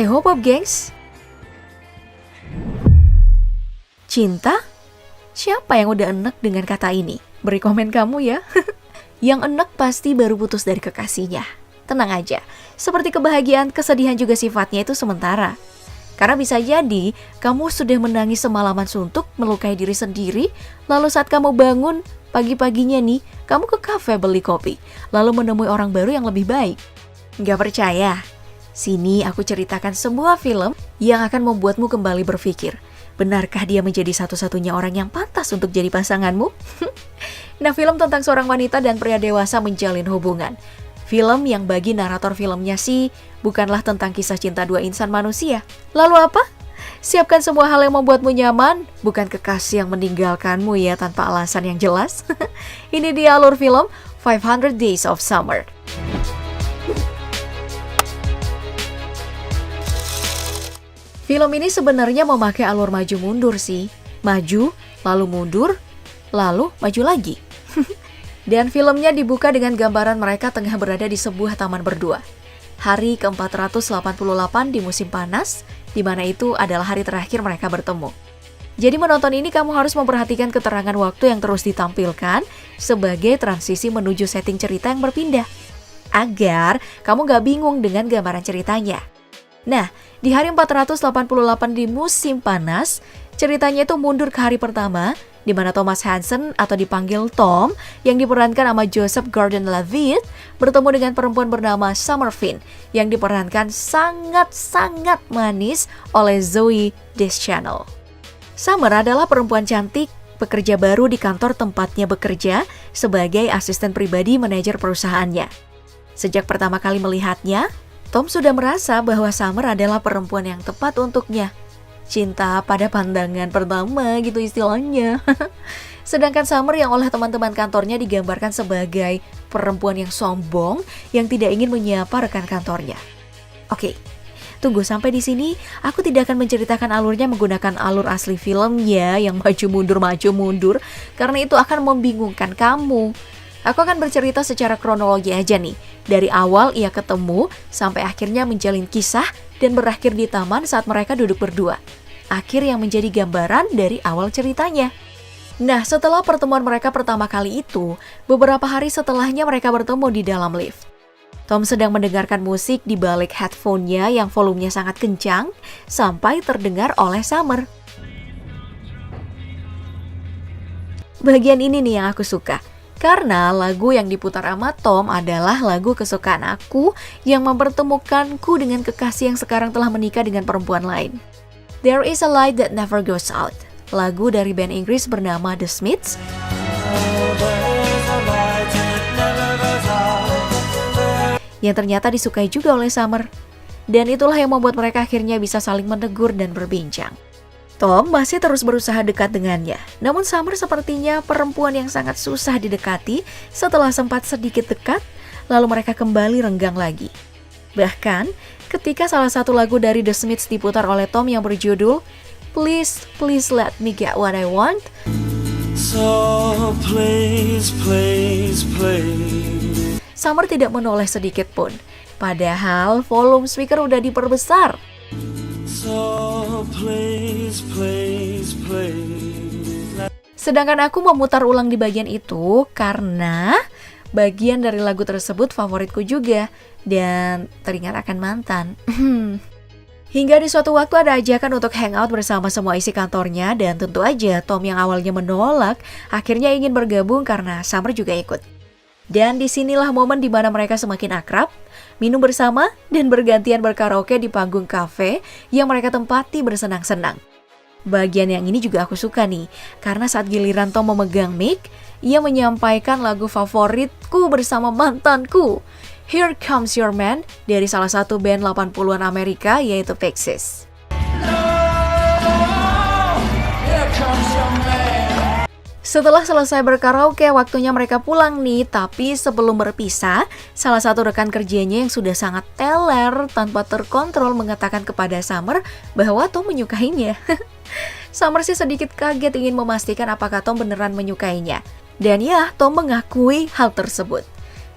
Hey Hopop gengs, cinta? Siapa yang udah enek dengan kata ini? Beri komen kamu ya. Yang enek pasti baru putus dari kekasihnya. Tenang aja, seperti kebahagiaan, kesedihan juga sifatnya itu sementara. Karena bisa jadi kamu sudah menangis semalaman suntuk, melukai diri sendiri, lalu saat kamu bangun pagi-paginya nih, kamu ke kafe beli kopi, lalu menemui orang baru yang lebih baik. Nggak percaya? Sini aku ceritakan sebuah film yang akan membuatmu kembali berpikir, benarkah dia menjadi satu-satunya orang yang pantas untuk jadi pasanganmu? Nah, film tentang seorang wanita dan pria dewasa menjalin hubungan. Film yang bagi narator filmnya sih bukanlah tentang kisah cinta dua insan manusia. Lalu apa? Siapkan semua hal yang membuatmu nyaman, bukan kekasih yang meninggalkanmu ya tanpa alasan yang jelas. Ini dia alur film 500 Days of Summer. Film ini sebenarnya memakai alur maju mundur sih. Maju, lalu mundur, lalu maju lagi. Dan filmnya dibuka dengan gambaran mereka tengah berada di sebuah taman berdua. Hari ke-488 di musim panas, di mana itu adalah hari terakhir mereka bertemu. Jadi menonton ini kamu harus memperhatikan keterangan waktu yang terus ditampilkan sebagai transisi menuju setting cerita yang berpindah. Agar kamu gak bingung dengan gambaran ceritanya. Nah, di hari 488 di musim panas, ceritanya itu mundur ke hari pertama, di mana Thomas Hansen atau dipanggil Tom, yang diperankan sama Joseph Gordon-Levitt, bertemu dengan perempuan bernama Summer Finn, yang diperankan sangat-sangat manis oleh Zooey Deschanel. Summer adalah perempuan cantik, pekerja baru di kantor tempatnya bekerja sebagai asisten pribadi manajer perusahaannya. Sejak pertama kali melihatnya, Tom sudah merasa bahwa Summer adalah perempuan yang tepat untuknya. Cinta pada pandangan pertama gitu istilahnya. Sedangkan Summer yang oleh teman-teman kantornya digambarkan sebagai perempuan yang sombong yang tidak ingin menyapa rekan kantornya. Oke, tunggu sampai di sini. Aku tidak akan menceritakan alurnya menggunakan alur asli film ya, yang maju mundur, karena itu akan membingungkan kamu. Aku akan bercerita secara kronologi aja nih. Dari awal ia ketemu, sampai akhirnya menjalin kisah dan berakhir di taman saat mereka duduk berdua. Akhir yang menjadi gambaran dari awal ceritanya. Nah, setelah pertemuan mereka pertama kali itu, beberapa hari setelahnya mereka bertemu di dalam lift. Tom sedang mendengarkan musik di balik headphone-nya yang volumenya sangat kencang, sampai terdengar oleh Summer. Bagian ini nih yang aku suka. Karena lagu yang diputar sama Tom adalah lagu kesukaan aku yang mempertemukanku dengan kekasih yang sekarang telah menikah dengan perempuan lain. There is a light that never goes out. Lagu dari band Inggris bernama The Smiths. Yang ternyata disukai juga oleh Summer. Dan itulah yang membuat mereka akhirnya bisa saling menegur dan berbincang. Tom masih terus berusaha dekat dengannya, namun Summer sepertinya perempuan yang sangat susah didekati. Setelah sempat sedikit dekat, lalu mereka kembali renggang lagi. Bahkan, ketika salah satu lagu dari The Smiths diputar oleh Tom yang berjudul Please, Please Let Me Get What I Want, so please, please, please, Summer tidak menoleh sedikit pun, padahal volume speaker udah diperbesar. So please, please, please. Sedangkan aku memutar ulang di bagian itu karena bagian dari lagu tersebut favoritku juga dan teringat akan mantan. Hingga di suatu waktu ada ajakan untuk hangout bersama semua isi kantornya dan tentu aja Tom yang awalnya menolak akhirnya ingin bergabung karena Summer juga ikut. Dan disinilah momen di mana mereka semakin akrab, minum bersama, dan bergantian berkaraoke di panggung kafe yang mereka tempati bersenang-senang. Bagian yang ini juga aku suka nih, karena saat giliran Tom memegang mic, ia menyampaikan lagu favoritku bersama mantanku, Here Comes Your Man, dari salah satu band 80-an Amerika yaitu Pixies. Setelah selesai berkaraoke, waktunya mereka pulang nih. Tapi sebelum berpisah, salah satu rekan kerjanya yang sudah sangat teler tanpa terkontrol mengatakan kepada Summer bahwa Tom menyukainya. Summer sih sedikit kaget ingin memastikan apakah Tom beneran menyukainya. Dan ya, Tom mengakui hal tersebut.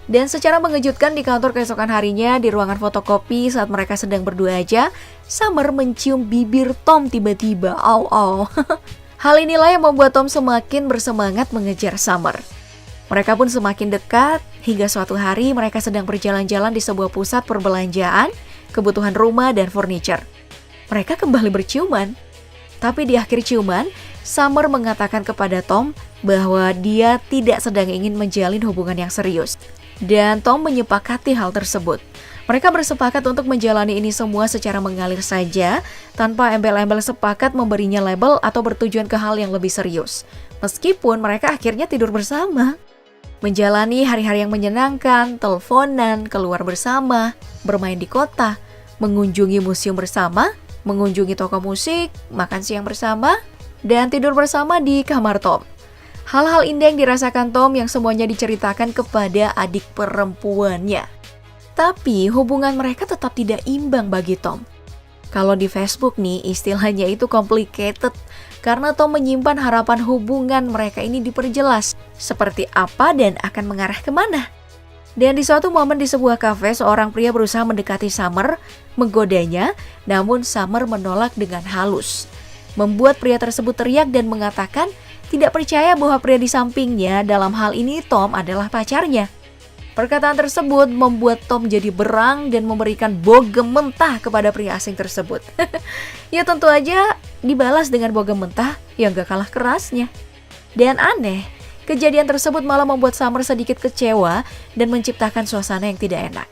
Dan secara mengejutkan di kantor keesokan harinya, di ruangan fotokopi saat mereka sedang berdua aja, Summer mencium bibir Tom tiba-tiba. Au. Hal inilah yang membuat Tom semakin bersemangat mengejar Summer. Mereka pun semakin dekat, hingga suatu hari mereka sedang berjalan-jalan di sebuah pusat perbelanjaan, kebutuhan rumah dan furniture. Mereka kembali berciuman. Tapi di akhir ciuman, Summer mengatakan kepada Tom bahwa dia tidak sedang ingin menjalin hubungan yang serius. Dan Tom menyepakati hal tersebut. Mereka bersepakat untuk menjalani ini semua secara mengalir saja, tanpa embel-embel sepakat memberinya label atau bertujuan ke hal yang lebih serius. Meskipun mereka akhirnya tidur bersama. Menjalani hari-hari yang menyenangkan, teleponan, keluar bersama, bermain di kota, mengunjungi museum bersama, mengunjungi toko musik, makan siang bersama, dan tidur bersama di kamar Tom. Hal-hal indah yang dirasakan Tom yang semuanya diceritakan kepada adik perempuannya. Tapi hubungan mereka tetap tidak imbang bagi Tom. Kalau di Facebook nih, istilahnya itu complicated, karena Tom menyimpan harapan hubungan mereka ini diperjelas seperti apa dan akan mengarah kemana. Dan di suatu momen di sebuah kafe, seorang pria berusaha mendekati Summer, menggodanya, namun Summer menolak dengan halus. Membuat pria tersebut teriak dan mengatakan tidak percaya bahwa pria di sampingnya, dalam hal ini Tom, adalah pacarnya. Perkataan tersebut membuat Tom jadi berang dan memberikan bogem mentah kepada pria asing tersebut. Ya tentu aja dibalas dengan bogem mentah yang gak kalah kerasnya. Dan aneh, kejadian tersebut malah membuat Summer sedikit kecewa dan menciptakan suasana yang tidak enak.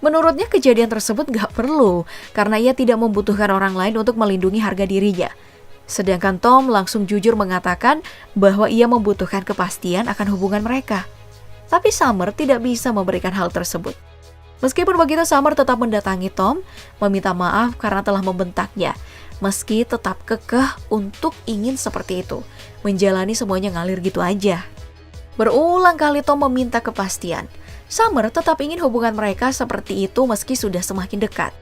Menurutnya kejadian tersebut gak perlu, karena ia tidak membutuhkan orang lain untuk melindungi harga dirinya. Sedangkan Tom langsung jujur mengatakan bahwa ia membutuhkan kepastian akan hubungan mereka. Tapi Summer tidak bisa memberikan hal tersebut. Meskipun begitu, Summer tetap mendatangi Tom, meminta maaf karena telah membentaknya. Meski tetap kekeh untuk ingin seperti itu, menjalani semuanya ngalir gitu aja. Berulang kali Tom meminta kepastian. Summer tetap ingin hubungan mereka seperti itu meski sudah semakin dekat.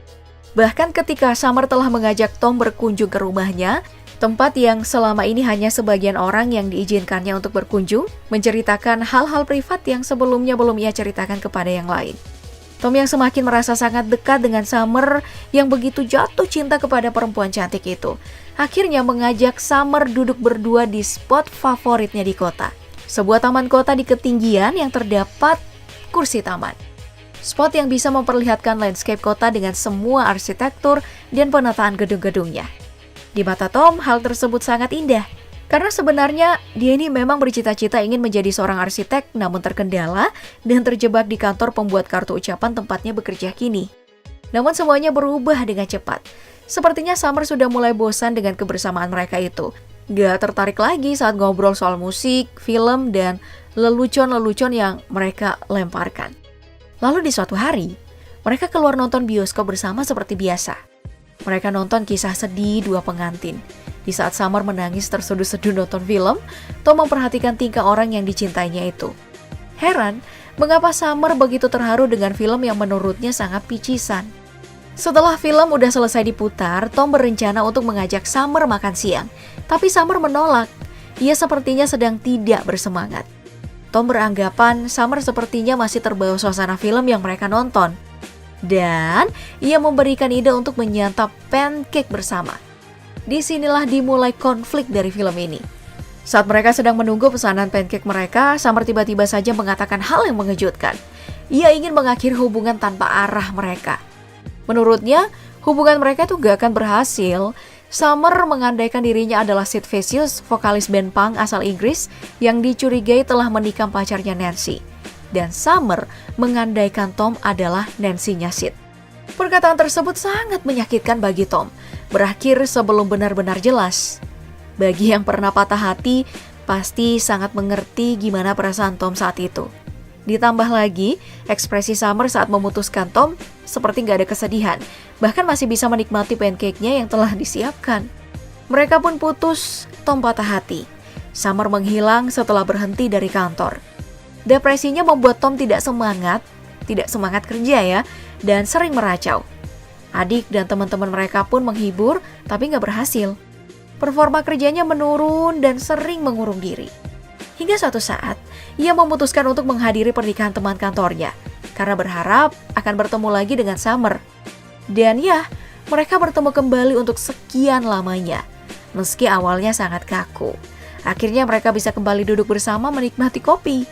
Bahkan ketika Summer telah mengajak Tom berkunjung ke rumahnya, tempat yang selama ini hanya sebagian orang yang diizinkannya untuk berkunjung, menceritakan hal-hal privat yang sebelumnya belum ia ceritakan kepada yang lain. Tom yang semakin merasa sangat dekat dengan Summer yang begitu jatuh cinta kepada perempuan cantik itu, akhirnya mengajak Summer duduk berdua di spot favoritnya di kota. Sebuah taman kota di ketinggian yang terdapat kursi taman. Spot yang bisa memperlihatkan landscape kota dengan semua arsitektur dan penataan gedung-gedungnya. Di mata Tom, hal tersebut sangat indah. Karena sebenarnya dia ini memang bercita-cita ingin menjadi seorang arsitek, namun terkendala dan terjebak di kantor pembuat kartu ucapan tempatnya bekerja kini. Namun semuanya berubah dengan cepat. Sepertinya Summer sudah mulai bosan dengan kebersamaan mereka itu. Gak tertarik lagi saat ngobrol soal musik, film, dan lelucon-lelucon yang mereka lemparkan. Lalu di suatu hari, mereka keluar nonton bioskop bersama seperti biasa. Mereka nonton kisah sedih dua pengantin. Di saat Summer menangis terseduh-seduh nonton film, Tom memperhatikan tingkah orang yang dicintainya itu. Heran, mengapa Summer begitu terharu dengan film yang menurutnya sangat picisan. Setelah film udah selesai diputar, Tom berencana untuk mengajak Summer makan siang. Tapi Summer menolak. Ia sepertinya sedang tidak bersemangat. Tom beranggapan Summer sepertinya masih terbawa suasana film yang mereka nonton. Dan ia memberikan ide untuk menyantap pancake bersama. Disinilah dimulai konflik dari film ini. Saat mereka sedang menunggu pesanan pancake mereka, Summer tiba-tiba saja mengatakan hal yang mengejutkan. Ia ingin mengakhiri hubungan tanpa arah mereka. Menurutnya, hubungan mereka tuh gak akan berhasil. Summer mengandaikan dirinya adalah Sid Vicious, vokalis band punk asal Inggris yang dicurigai telah menikam pacarnya Nancy. Dan Summer mengandaikan Tom adalah Nancy-nya Sid. Perkataan tersebut sangat menyakitkan bagi Tom, berakhir sebelum benar-benar jelas. Bagi yang pernah patah hati, pasti sangat mengerti gimana perasaan Tom saat itu. Ditambah lagi, ekspresi Summer saat memutuskan Tom seperti gak ada kesedihan, bahkan masih bisa menikmati pancake-nya yang telah disiapkan. Mereka pun putus, Tom patah hati. Summer menghilang setelah berhenti dari kantor. Depresinya membuat Tom tidak semangat kerja ya, dan sering meracau. Adik dan teman-teman mereka pun menghibur, tapi gak berhasil. Performa kerjanya menurun dan sering mengurung diri. Hingga suatu saat, ia memutuskan untuk menghadiri pernikahan teman kantornya karena berharap akan bertemu lagi dengan Summer. Dan ya, mereka bertemu kembali untuk sekian lamanya. Meski awalnya sangat kaku, akhirnya mereka bisa kembali duduk bersama menikmati kopi.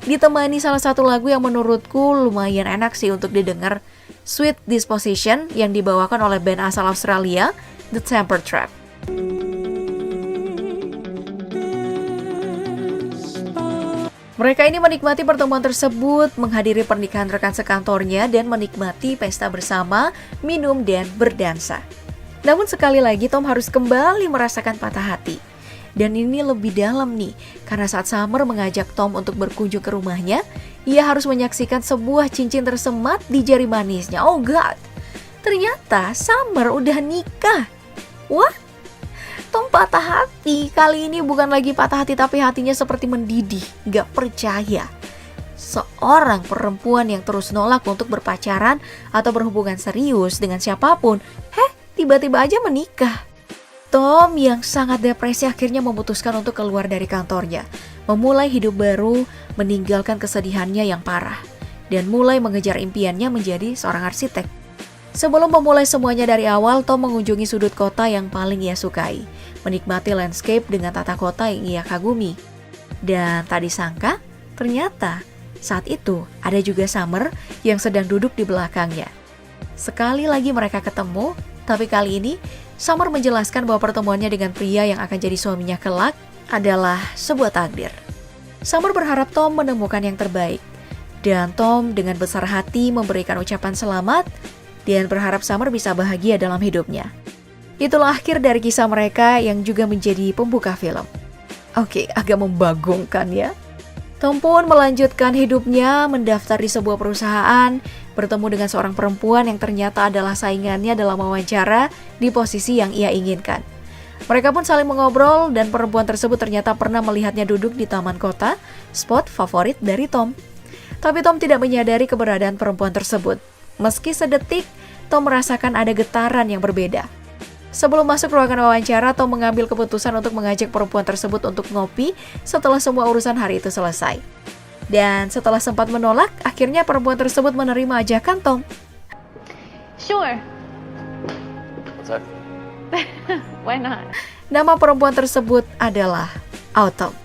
Ditemani salah satu lagu yang menurutku lumayan enak sih untuk didengar, Sweet Disposition yang dibawakan oleh band asal Australia, The Temper Trap. Mereka ini menikmati pertemuan tersebut, menghadiri pernikahan rekan sekantornya, dan menikmati pesta bersama, minum, dan berdansa. Namun sekali lagi Tom harus kembali merasakan patah hati. Dan ini lebih dalam nih, karena saat Summer mengajak Tom untuk berkunjung ke rumahnya, ia harus menyaksikan sebuah cincin tersemat di jari manisnya. Oh God, ternyata Summer udah nikah. What? Tom patah hati. Kali ini bukan lagi patah hati, tapi hatinya seperti mendidih, gak percaya. Seorang perempuan yang terus nolak untuk berpacaran atau berhubungan serius dengan siapapun, tiba-tiba aja menikah. Tom yang sangat depresi akhirnya memutuskan untuk keluar dari kantornya, memulai hidup baru, meninggalkan kesedihannya yang parah, dan mulai mengejar impiannya menjadi seorang arsitek. Sebelum memulai semuanya dari awal, Tom mengunjungi sudut kota yang paling ia sukai, menikmati landscape dengan tata kota yang ia kagumi. Dan tak disangka, ternyata saat itu ada juga Summer yang sedang duduk di belakangnya. Sekali lagi mereka ketemu, tapi kali ini Summer menjelaskan bahwa pertemuannya dengan pria yang akan jadi suaminya kelak adalah sebuah takdir. Summer berharap Tom menemukan yang terbaik, dan Tom dengan besar hati memberikan ucapan selamat dan berharap Summer bisa bahagia dalam hidupnya. Itulah akhir dari kisah mereka yang juga menjadi pembuka film. Oke, agak membagongkan ya. Tom pun melanjutkan hidupnya, mendaftar di sebuah perusahaan, bertemu dengan seorang perempuan yang ternyata adalah saingannya dalam wawancara di posisi yang ia inginkan. Mereka pun saling mengobrol dan perempuan tersebut ternyata pernah melihatnya duduk di taman kota, spot favorit dari Tom. Tapi Tom tidak menyadari keberadaan perempuan tersebut. Meski sedetik, Tom merasakan ada getaran yang berbeda. Sebelum masuk ruangan wawancara, Tom mengambil keputusan untuk mengajak perempuan tersebut untuk ngopi setelah semua urusan hari itu selesai. Dan setelah sempat menolak, akhirnya perempuan tersebut menerima ajakan Tom. Sure. What's that? Why not? Nama perempuan tersebut adalah Autumn.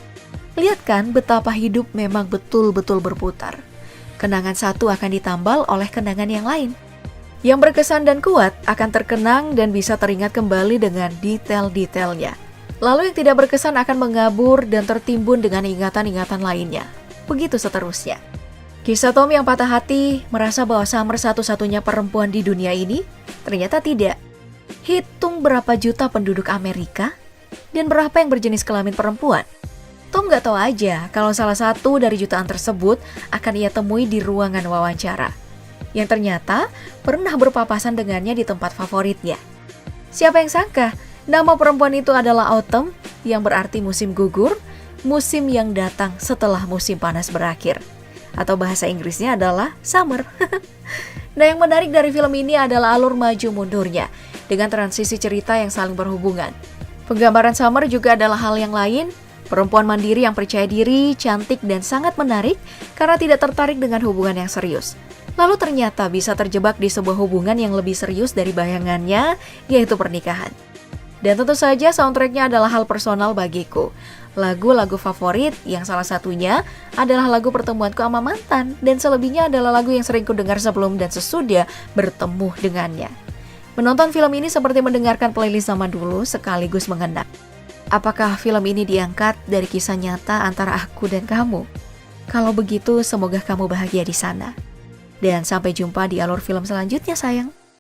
Lihat kan betapa hidup memang betul-betul berputar. Kenangan satu akan ditambal oleh kenangan yang lain. Yang berkesan dan kuat akan terkenang dan bisa teringat kembali dengan detail-detailnya. Lalu yang tidak berkesan akan mengabur dan tertimbun dengan ingatan-ingatan lainnya. Begitu seterusnya. Kisah Tom yang patah hati merasa bahwa Summer satu-satunya perempuan di dunia ini, ternyata tidak. Hitung berapa juta penduduk Amerika dan berapa yang berjenis kelamin perempuan. Tom gak tahu aja kalau salah satu dari jutaan tersebut akan ia temui di ruangan wawancara, yang ternyata pernah berpapasan dengannya di tempat favoritnya. Siapa yang sangka nama perempuan itu adalah Autumn, yang berarti musim gugur, musim yang datang setelah musim panas berakhir. Atau bahasa Inggrisnya adalah summer. Nah, yang menarik dari film ini adalah alur maju mundurnya, dengan transisi cerita yang saling berhubungan. Penggambaran Summer juga adalah hal yang lain. Perempuan mandiri yang percaya diri, cantik, dan sangat menarik karena tidak tertarik dengan hubungan yang serius. Lalu ternyata bisa terjebak di sebuah hubungan yang lebih serius dari bayangannya, yaitu pernikahan. Dan tentu saja soundtracknya adalah hal personal bagiku. Lagu-lagu favorit yang salah satunya adalah lagu pertemuanku sama mantan, dan selebihnya adalah lagu yang sering ku dengar sebelum dan sesudah bertemu dengannya. Menonton film ini seperti mendengarkan playlist zaman dulu sekaligus mengenang. Apakah film ini diangkat dari kisah nyata antara aku dan kamu? Kalau begitu, semoga kamu bahagia di sana. Dan sampai jumpa di alur film selanjutnya, sayang.